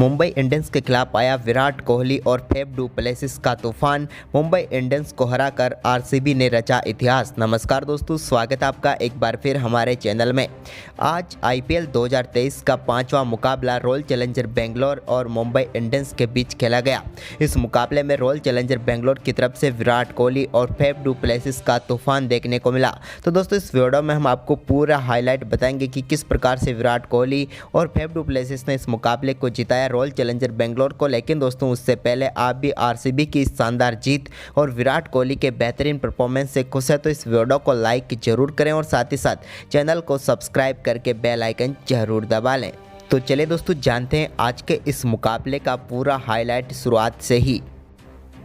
Mumbai Indians के खिलाफ आया विराट कोहली और फेफ डू प्लेसिस का तूफान। मुंबई इंडियंस को हराकर आरसीबी ने रचा इतिहास। नमस्कार दोस्तों, स्वागत है आपका एक बार फिर हमारे चैनल में। आज आईपीएल 2023 का 5वां मुकाबला रॉयल चैलेंजर बेंगलोर और मुंबई इंडियंस के बीच खेला गया। इस मुकाबले में रॉयल चैलेंजर बेंगलोर की तरफ से विराट कोहली और फेफ डू प्लेसिस का तूफान देखने को मिला। तो दोस्तों, इस वीडियो में हम आपको पूरा हाईलाइट बताएंगे कि किस प्रकार से विराट कोहली और फेफ डू प्लेसिस ने इस मुकाबले को जिताया रॉयल चैलेंजर बेंगलोर को। लेकिन दोस्तों, उससे पहले आप भी आरसीबी की इस शानदार जीत और विराट कोहली के बेहतरीन परफॉर्मेंस से खुश है तो इस वीडियो को लाइक जरूर करें और साथ ही साथ चैनल को सब्सक्राइब करके बेल आइकन जरूर दबा लें। तो चलिए दोस्तों, जानते हैं आज के इस मुकाबले का पूरा हाईलाइट शुरुआत से ही।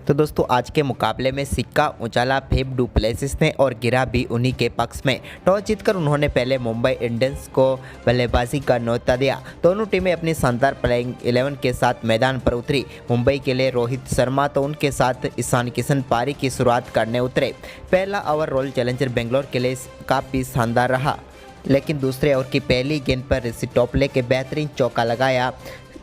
तो दोस्तों, आज के मुकाबले में सिक्का उछाला फेफ डू प्लेसिस ने और गिरा भी उन्हीं के पक्ष में। टॉस जीतकर उन्होंने पहले मुंबई इंडियंस को बल्लेबाजी का न्योता दिया। दोनों टीमें अपनी शानदार प्लेइंग 11 के साथ मैदान पर उतरी। मुंबई के लिए रोहित शर्मा तो उनके साथ ईशान किशन पारी की शुरुआत करने उतरे। पहला ओवर रॉयल चैलेंजर बेंगलोर के लिए काफ़ी शानदार रहा, लेकिन दूसरे ओवर की पहली गेंद पर ऋषि टोपले के बेहतरीन चौका लगाया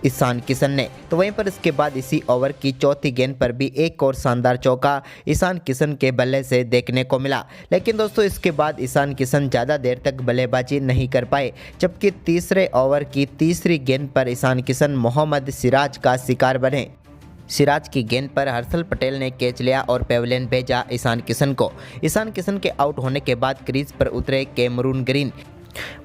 ईशान किशन ने। तो वहीं पर इसके बाद इसी ओवर की चौथी गेंद पर भी एक और शानदार चौका ईशान किशन के बल्ले से देखने को मिला। लेकिन दोस्तों, इसके बाद ईशान किशन ज़्यादा देर तक बल्लेबाजी नहीं कर पाए, जबकि तीसरे ओवर की तीसरी गेंद पर ईशान किशन मोहम्मद सिराज का शिकार बने। सिराज की गेंद पर हर्षल पटेल ने कैच लिया और पेविलियन भेजा ईशान किशन को। ईशान किशन के आउट होने के बाद क्रीज पर उतरे कैमरून ग्रीन।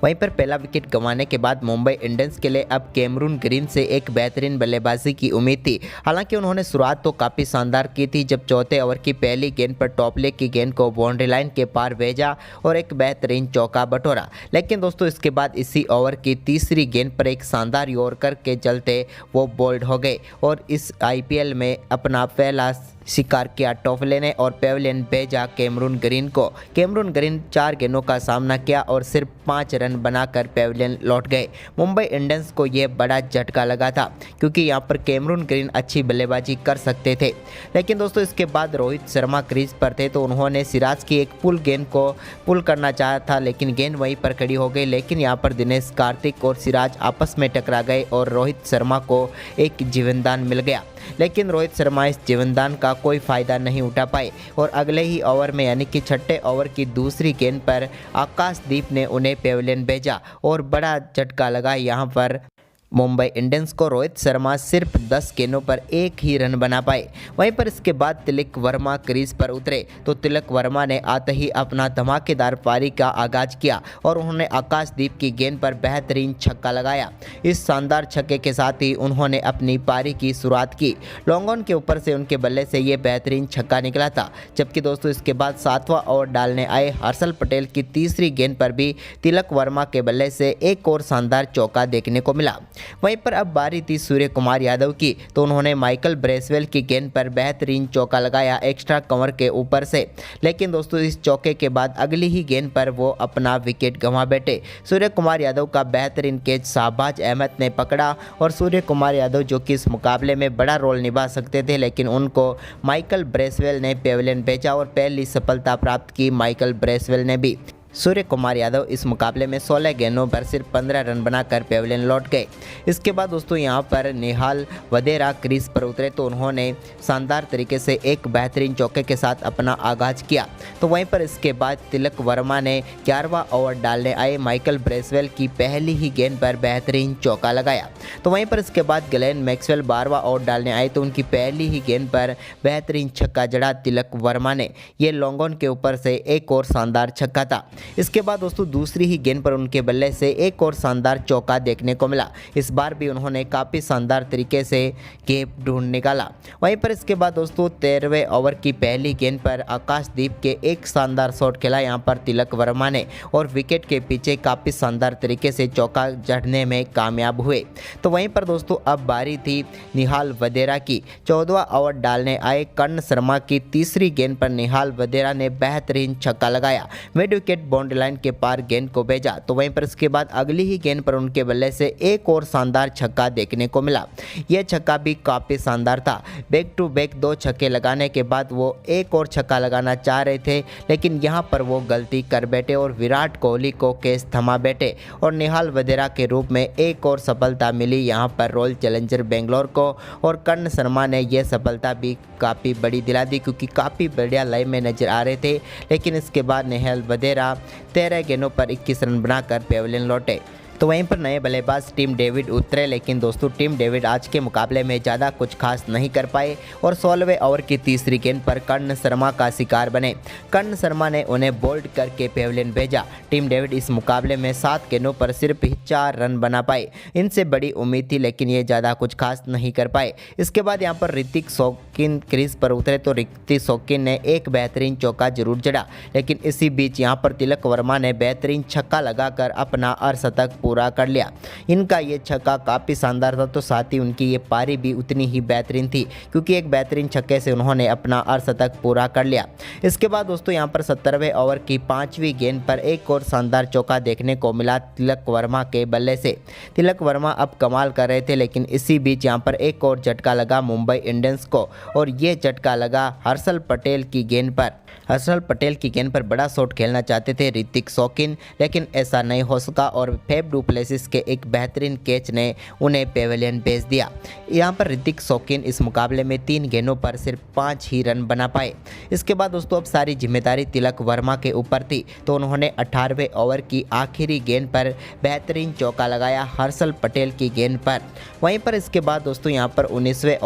वहीं पर पहला विकेट गंवाने के बाद मुंबई इंडियंस के लिए अब कैमरून ग्रीन से एक बेहतरीन बल्लेबाजी की उम्मीद थी। हालांकि उन्होंने शुरुआत तो काफ़ी शानदार की थी, जब चौथे ओवर की पहली गेंद पर टोपले की गेंद को बाउंड्री लाइन के पार भेजा और एक बेहतरीन चौका बटोरा। लेकिन दोस्तों, इसके बाद इसी ओवर की तीसरी गेंद पर एक शानदार यॉर्कर के चलते वो बोल्ड हो गए और इस आईपीएल में अपना पहला शिकार किया टोपले ने और पेविलियन भेजा कैमरून ग्रीन को। कैमरून ग्रीन 4 गेंदों का सामना किया और सिर्फ 5 रन बनाकर पेविलियन लौट गए। मुंबई इंडियंस को यह बड़ा झटका लगा था, क्योंकि यहां पर कैमरून ग्रीन अच्छी बल्लेबाजी कर सकते थे। लेकिन दोस्तों, इसके बाद रोहित शर्मा क्रीज पर थे तो उन्होंने सिराज की एक पुल गेंद को पुल करना चाहा था, लेकिन गेंद वहीं पर खड़ी हो गई। लेकिन यहां पर दिनेश कार्तिक और सिराज आपस में टकरा गए और रोहित शर्मा को एक जीवनदान मिल गया। लेकिन रोहित शर्मा इस जीवनदान का कोई फ़ायदा नहीं उठा पाए और अगले ही ओवर में यानी कि छठे ओवर की दूसरी गेंद पर आकाशदीप ने उन्हें पेविलियन भेजा और बड़ा झटका लगा। यहां पर मुंबई इंडियंस को रोहित शर्मा सिर्फ 10 गेंदों पर एक ही रन बना पाए। वहीं पर इसके बाद तिलक वर्मा क्रीज पर उतरे तो तिलक वर्मा ने आते ही अपना धमाकेदार पारी का आगाज किया और उन्होंने आकाशदीप की गेंद पर बेहतरीन छक्का लगाया। इस शानदार छक्के के साथ ही उन्होंने अपनी पारी की शुरुआत की। लॉन्ग ऑन के ऊपर से उनके बल्ले से ये बेहतरीन छक्का निकला था। जबकि दोस्तों, इसके बाद 7वां ओवर डालने आए हर्षल पटेल की तीसरी गेंद पर भी तिलक वर्मा के बल्ले से एक और शानदार चौका देखने को मिला। वहीं पर अब बारी थी सूर्य कुमार यादव की, तो उन्होंने माइकल ब्रेसवेल की गेंद पर बेहतरीन चौका लगाया एक्स्ट्रा कवर के ऊपर से। लेकिन दोस्तों, इस चौके के बाद अगली ही गेंद पर वो अपना विकेट गंवा बैठे। सूर्य कुमार यादव का बेहतरीन कैच शाहबाज अहमद ने पकड़ा और सूर्य कुमार यादव, जो कि इस मुकाबले में बड़ा रोल निभा सकते थे, लेकिन उनको माइकल ब्रेसवेल ने पेविलियन भेजा और पहली सफलता प्राप्त की माइकल ब्रेसवेल ने भी। सूर्य कुमार यादव इस मुकाबले में 16 गेंदों पर सिर्फ 15 रन बनाकर पेविलियन लौट गए। इसके बाद दोस्तों, यहां पर निहाल वधेरा क्रीज पर उतरे तो उन्होंने शानदार तरीके से एक बेहतरीन चौके के साथ अपना आगाज किया। तो वहीं पर इसके बाद तिलक वर्मा ने 11वां ओवर डालने आए माइकल ब्रेसवेल की पहली ही गेंद पर बेहतरीन चौका लगाया। तो वहीं पर इसके बाद ग्लेन मैक्सवेल 12वां ओवर डालने आए तो उनकी पहली ही गेंद पर बेहतरीन छक्का जड़ा तिलक वर्मा ने। ये लॉन्ग ऑन के ऊपर से एक और शानदार छक्का था। इसके बाद दोस्तों, दूसरी ही गेंद पर उनके बल्ले से एक और शानदार चौका देखने को मिला। इस बार भी उन्होंने काफ़ी शानदार तरीके से गेप ढूंढ निकाला। वहीं पर इसके बाद दोस्तों, 13वें ओवर की पहली गेंद पर आकाशदीप के एक शानदार शॉट खेला यहां पर तिलक वर्मा ने और विकेट के पीछे काफ़ी शानदार तरीके से चौका जड़ने में कामयाब हुए। तो वहीं पर दोस्तों, अब बारी थी निहाल वधेरा की। 14वां ओवर डालने आए कर्ण शर्मा की तीसरी गेंद पर निहाल वधेरा ने बेहतरीन छक्का लगाया। मिड विकेट बाउंड्री लाइन के पार गेंद को भेजा, तो वहीं पर इसके बाद अगली ही गेंद पर उनके बल्ले से एक और शानदार छक्का देखने को मिला। यह छक्का भी काफ़ी शानदार था। बैक टू बैक 2 छक्के लगाने के बाद वो एक और छक्का लगाना चाह रहे थे, लेकिन यहाँ पर वो गलती कर बैठे और विराट कोहली को कैच थमा बैठे और निहाल वधेरा के रूप में एक और सफलता मिली यहाँ पर रॉयल चैलेंजर बेंगलोर को। और कर्ण शर्मा ने यह सफलता भी काफ़ी बड़ी दिला दी, क्योंकि काफ़ी बढ़िया लय में नजर आ रहे थे। लेकिन इसके बाद निहाल वधेरा 13 गेंदों पर 21 रन बनाकर पेविलियन लौटे। तो वहीं पर नए बल्लेबाज टीम डेविड उतरे, लेकिन दोस्तों टीम डेविड आज के मुकाबले में ज़्यादा कुछ खास नहीं कर पाए और 16वें ओवर की तीसरी गेंद पर कर्ण शर्मा का शिकार बने। कर्ण शर्मा ने उन्हें बोल्ड करके पेविलियन भेजा। टीम डेविड इस मुकाबले में 7 गेंदों पर सिर्फ 4 रन बना पाए। इनसे बड़ी उम्मीद थी, लेकिन ये ज़्यादा कुछ खास नहीं कर पाए। इसके बाद यहाँ पर ऋतिक शौकीन क्रीज पर उतरे तो ऋतिक शौकीन ने एक बेहतरीन चौका जरूर जड़ा, लेकिन इसी बीच यहाँ पर तिलक वर्मा ने बेहतरीन छक्का लगाकर अपना अर्धशतक पूरा कर लिया। इनका ये छक्का काफ़ी शानदार था, तो साथ ही उनकी ये पारी भी उतनी ही बेहतरीन थी, क्योंकि एक बेहतरीन छक्के से उन्होंने अपना अर्धशतक पूरा कर लिया। इसके बाद दोस्तों यहाँ पर 17वें ओवर की 5वीं गेंद पर एक और शानदार चौका देखने को मिला तिलक वर्मा के बल्ले से। तिलक वर्मा अब कमाल कर रहे थे, लेकिन इसी बीच यहाँ पर एक और झटका लगा मुंबई इंडियंस को, और ये झटका लगा हर्षल पटेल की गेंद पर। हर्षल पटेल की गेंद पर बड़ा शॉट खेलना चाहते थे ऋतिक शौकीन, लेकिन ऐसा नहीं हो सका और फेफ डुप्लेसिस के एक बेहतरीन कैच ने उन्हें पेविलियन भेज दिया। यहाँ पर ऋतिक शौकीन इस मुकाबले में 3 गेंदों पर सिर्फ 5 ही रन बना पाए। इसके बाद दोस्तों अब सारी जिम्मेदारी तिलक वर्मा के ऊपर थी, तो उन्होंने 18वें ओवर की आखिरी गेंद पर बेहतरीन चौका लगाया हर्षल पटेल की गेंद पर। वहीं पर इसके बाद दोस्तों यहाँ पर 19वें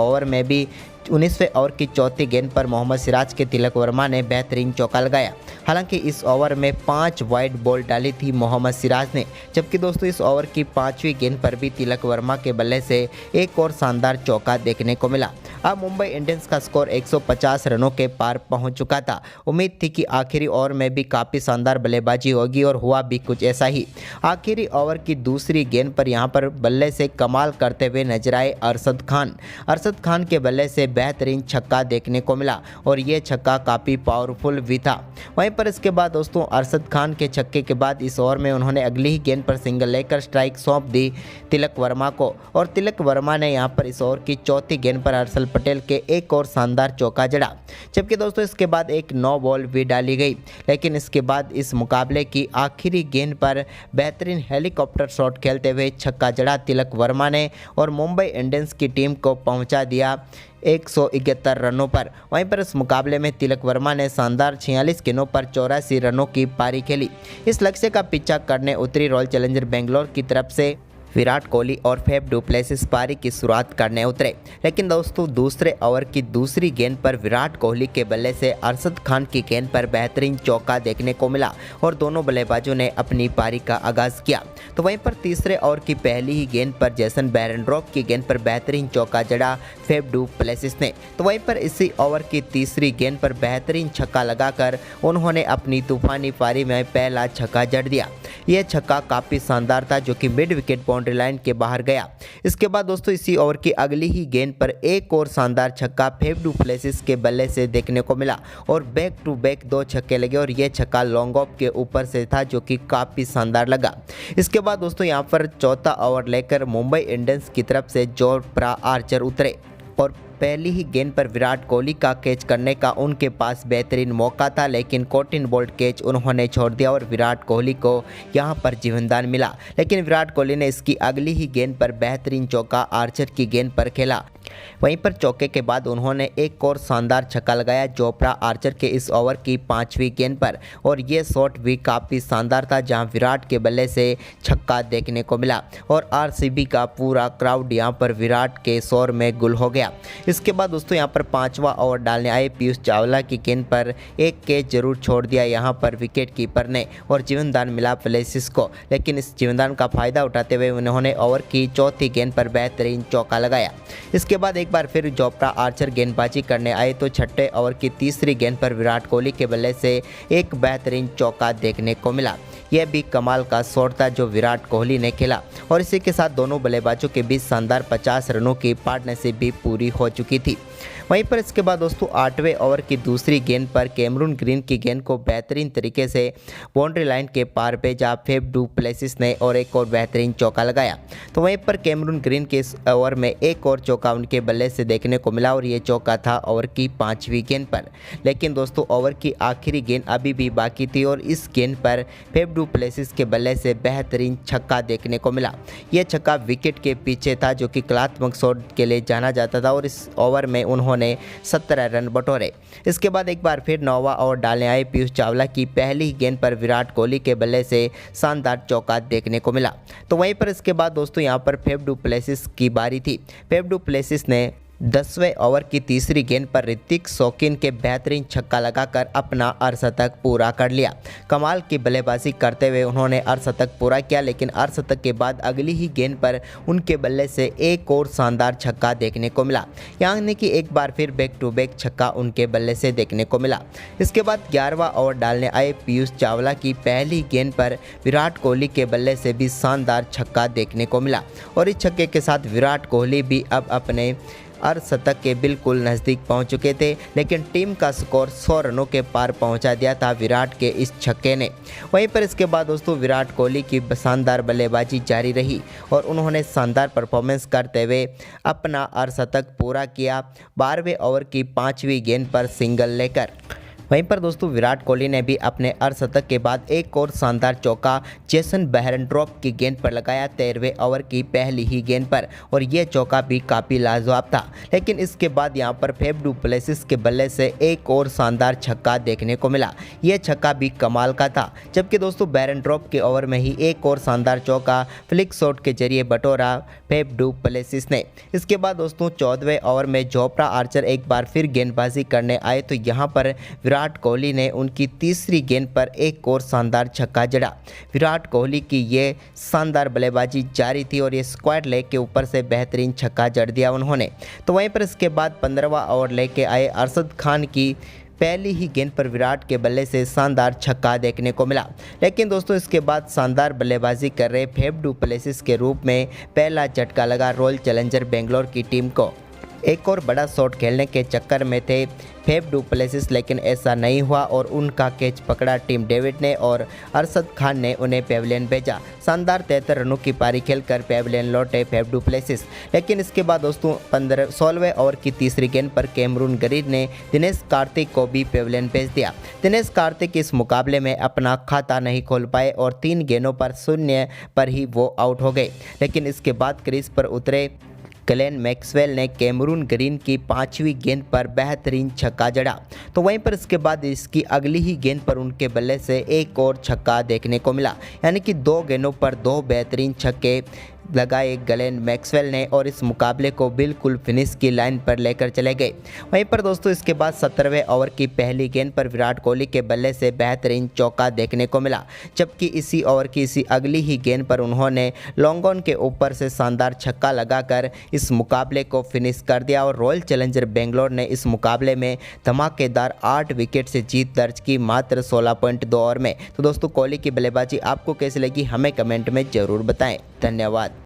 ओवर की चौथी गेंद पर मोहम्मद सिराज के तिलक वर्मा ने बेहतरीन चौका लगाया। हालांकि इस ओवर में 5 वाइड बॉल डाली थी मोहम्मद सिराज ने, जबकि दोस्तों इस ओवर की 5वीं गेंद पर भी तिलक वर्मा के बल्ले से एक और शानदार चौका देखने को मिला। अब मुंबई इंडियंस का स्कोर 150 रनों के पार पहुंच चुका था। उम्मीद थी कि आखिरी ओवर में भी काफ़ी शानदार बल्लेबाजी होगी, और हुआ भी कुछ ऐसा ही। आखिरी ओवर की दूसरी गेंद पर यहां पर बल्ले से कमाल करते हुए नजर आए अरशद खान। अरशद खान के बल्ले से बेहतरीन छक्का देखने को मिला, और ये छक्का काफ़ी पावरफुल भी था। वहीं पर इसके बाद दोस्तों अरशद खान के छक्के के बाद इस ओवर में उन्होंने अगली ही गेंद पर सिंगल लेकर स्ट्राइक सौंप दी तिलक वर्मा को, और तिलक वर्मा ने यहां पर इस ओवर की चौथी गेंद पर हर्षल पटेल के एक और शानदार चौका जड़ा। जबकि दोस्तों इसके बाद एक 9 बॉल भी डाली गई, लेकिन इसके बाद इस मुकाबले की आखिरी गेंद पर बेहतरीन हेलीकॉप्टर शॉट खेलते हुए छक्का जड़ा तिलक वर्मा ने, और मुंबई इंडियंस की टीम को पहुंचा दिया 171 रनों पर। वहीं पर इस मुकाबले में तिलक वर्मा ने शानदार 46 गेंदों पर 84 रनों की पारी खेली। इस लक्ष्य का पीछा करने उतरी रॉयल चैलेंजर बेंगलोर की तरफ से विराट कोहली और फेफ डुप्लेसिस पारी की शुरुआत करने उतरे, लेकिन दोस्तों दूसरे ओवर की दूसरी गेंद पर विराट कोहली के बल्ले से अरशद खान की गेंद पर बेहतरीन चौका देखने को मिला, और दोनों बल्लेबाजों ने अपनी पारी का आगाज किया। तो वहीं पर तीसरे ओवर की पहली ही गेंद पर जेसन बेरेनड्रॉप की गेंद पर बेहतरीन चौका जड़ा फेफ डुप्लेसिस ने। तो वहीं पर इसी ओवर की तीसरी गेंद पर बेहतरीन छक्का लगाकर उन्होंने अपनी तूफानी पारी में पहला छक्का जड़ दिया। यह छक्का काफ़ी शानदार था, जो कि मिड विकेट बाउंड्री लाइन के बाहर गया। इसके बाद दोस्तों इसी ओवर की अगली ही गेंद पर एक और शानदार छक्का फेफ डुप्लेसिस के बल्ले से देखने को मिला, और बैक टू बैक 2 छक्के लगे, और यह छक्का लॉन्ग ऑफ के ऊपर से था, जो कि काफ़ी शानदार लगा। इसके बाद दोस्तों यहाँ पर चौथा ओवर लेकर मुंबई इंडियंस की तरफ से जोफ्रा आर्चर उतरे, और पहली ही गेंद पर विराट कोहली का कैच करने का उनके पास बेहतरीन मौका था, लेकिन कॉटिन बोल्ट कैच उन्होंने छोड़ दिया और विराट कोहली को यहां पर जीवनदान मिला। लेकिन विराट कोहली ने इसकी अगली ही गेंद पर बेहतरीन चौका आर्चर की गेंद पर खेला। वहीं पर चौके के बाद उन्होंने एक और शानदार छक्का लगाया जोफ्रा आर्चर के इस ओवर की 5वीं गेंद पर, और ये शॉट भी काफ़ी शानदार था, जहां विराट के बल्ले से छक्का देखने को मिला, और आरसीबी का पूरा क्राउड यहां पर विराट के शोर में गुल हो गया। इसके बाद दोस्तों यहाँ पर 5वां ओवर डालने आए पीयूष चावला की गेंद पर एक कैच जरूर छोड़ दिया यहाँ पर विकेट कीपर ने, और जीवनदान मिला प्लेसिस को, लेकिन इस जीवनदान का फायदा उठाते हुए उन्होंने ओवर की चौथी गेंद पर बेहतरीन चौका लगाया। इसके बाद एक बार फिर जोफ्रा आर्चर गेंदबाजी करने आए, तो छठे ओवर की तीसरी गेंद पर विराट कोहली के बल्ले से एक बेहतरीन चौका देखने को मिला। यह भी कमाल का शॉट था जो विराट कोहली ने खेला, और इसी के साथ दोनों बल्लेबाजों के बीच शानदार 50 रनों की पार्टनरशिप भी पूरी हो चुकी थी। वहीं पर इसके बाद दोस्तों 8वें ओवर की दूसरी गेंद पर कैमरून ग्रीन की गेंद को बेहतरीन तरीके से बाउंड्री लाइन के पार पे जा फेफ डू प्लेसिस ने और एक और बेहतरीन चौका लगाया। तो वहीं पर कैमरून ग्रीन के इस ओवर में एक और चौका उनके बल्ले से देखने को मिला और ये चौका था ओवर की 5वीं गेंद पर। लेकिन दोस्तों ओवर की आखिरी गेंद अभी भी बाकी थी और इस गेंद पर फेफ डू प्लेसिस के बल्ले से बेहतरीन छक्का देखने को मिला। यह छक्का विकेट के पीछे था जो कि कलात्मक शॉट के लिए जाना जाता था और इस ओवर में उन्होंने 17 रन बटोरे। इसके बाद एक बार फिर 9वां ओवर डालने आए पीयूष चावला की पहली गेंद पर विराट कोहली के बल्ले से शानदार चौका देखने को मिला। तो वहीं पर इसके बाद दोस्तों यहां पर फेफ डू प्लेसिस की बारी थी। फेफ डू प्लेसिस ने 10वें ओवर की तीसरी गेंद पर ऋतिक शौकीन के बेहतरीन छक्का लगाकर अपना अर्धशतक पूरा कर लिया। कमाल की बल्लेबाजी करते हुए उन्होंने अर्धशतक पूरा किया, लेकिन अर्धशतक के बाद अगली ही गेंद पर उनके बल्ले से एक और शानदार छक्का देखने को मिला, यानी कि एक बार फिर बैक टू बैक छक्का उनके बल्ले से देखने को मिला। इसके बाद 11वां ओवर डालने आए पीयूष चावला की पहली गेंद पर विराट कोहली के बल्ले से भी शानदार छक्का देखने को मिला और इस छक्के के साथ विराट कोहली भी अब अपने अर्धशतक के बिल्कुल नज़दीक पहुंच चुके थे, लेकिन टीम का स्कोर 100 रनों के पार पहुंचा दिया था विराट के इस छक्के ने। वहीं पर इसके बाद दोस्तों विराट कोहली की शानदार बल्लेबाजी जारी रही और उन्होंने शानदार परफॉर्मेंस करते हुए अपना अर्धशतक पूरा किया 12वें ओवर की 5वीं गेंद पर सिंगल लेकर। वहीं पर दोस्तों विराट कोहली ने भी अपने अर्धशतक के बाद एक और शानदार चौका जेसन बेहरेनट्रोप की गेंद पर लगाया 13वें ओवर की पहली ही गेंद पर और ये चौका भी काफ़ी लाजवाब था। लेकिन इसके बाद यहां पर फेफ डू प्लेसिस के बल्ले से एक और शानदार छक्का देखने को मिला। ये छक्का भी कमाल का था, जबकि दोस्तों बेहरेनट्रोप के ओवर में ही एक और शानदार चौका फ्लिक शॉट के जरिए बटोरा फेफ डू प्लेसिस ने। इसके बाद दोस्तों 14वें ओवर में जोफ्रा आर्चर एक बार फिर गेंदबाजी करने आए तो यहाँ पर विराट कोहली ने उनकी तीसरी गेंद पर एक और शानदार छक्का जड़ा। विराट कोहली की ये शानदार बल्लेबाजी जारी थी और ये स्क्वायर लेग के ऊपर से बेहतरीन छक्का जड़ दिया उन्होंने। तो वहीं पर इसके बाद 15वां ओवर लेके आए अरशद खान की पहली ही गेंद पर विराट के बल्ले से शानदार छक्का देखने को मिला। लेकिन दोस्तों इसके बाद शानदार बल्लेबाजी कर रहे फेफ डू प्लेसिस के रूप में पहला झटका लगा रॉयल चैलेंजर बेंगलोर की टीम को। एक और बड़ा शॉट खेलने के चक्कर में थे फेफ डू प्लेसिस, लेकिन ऐसा नहीं हुआ और उनका कैच पकड़ा टीम डेविड ने और अरशद खान ने उन्हें पेविलियन भेजा। शानदार 73 रनों की पारी खेलकर पेविलियन लौटे फेफ डू प्लेसिस। लेकिन इसके बाद दोस्तों 16वें ओवर की तीसरी गेंद पर कैमरून ग्रीन ने दिनेश कार्तिक को भी पेविलियन भेज दिया। दिनेश कार्तिक इस मुकाबले में अपना खाता नहीं खोल पाए और 3 गेंदों पर 0 पर ही वो आउट हो गए। लेकिन इसके बाद क्रीज पर उतरे ग्लेन मैक्सवेल ने कैमरून ग्रीन की 5वीं गेंद पर बेहतरीन छक्का जड़ा। तो वहीं पर इसके बाद इसकी अगली ही गेंद पर उनके बल्ले से एक और छक्का देखने को मिला, यानी कि 2 गेंदों पर 2 बेहतरीन छक्के लगाए ग्लेन मैक्सवेल ने और इस मुकाबले को बिल्कुल फिनिश की लाइन पर लेकर चले गए। वहीं पर दोस्तों इसके बाद 17वें ओवर की पहली गेंद पर विराट कोहली के बल्ले से बेहतरीन चौका देखने को मिला, जबकि इसी ओवर की इसी अगली ही गेंद पर उन्होंने लॉन्ग ऑन के ऊपर से शानदार छक्का लगाकर इस मुकाबले को फिनिश कर दिया और रॉयल चैलेंजर बेंगलोर ने इस मुकाबले में धमाकेदार 8 विकेट से जीत दर्ज की मात्र 16.2 ओवर में। तो दोस्तों कोहली की बल्लेबाजी आपको कैसी लगी हमें कमेंट में ज़रूर बताएं। धन्यवाद।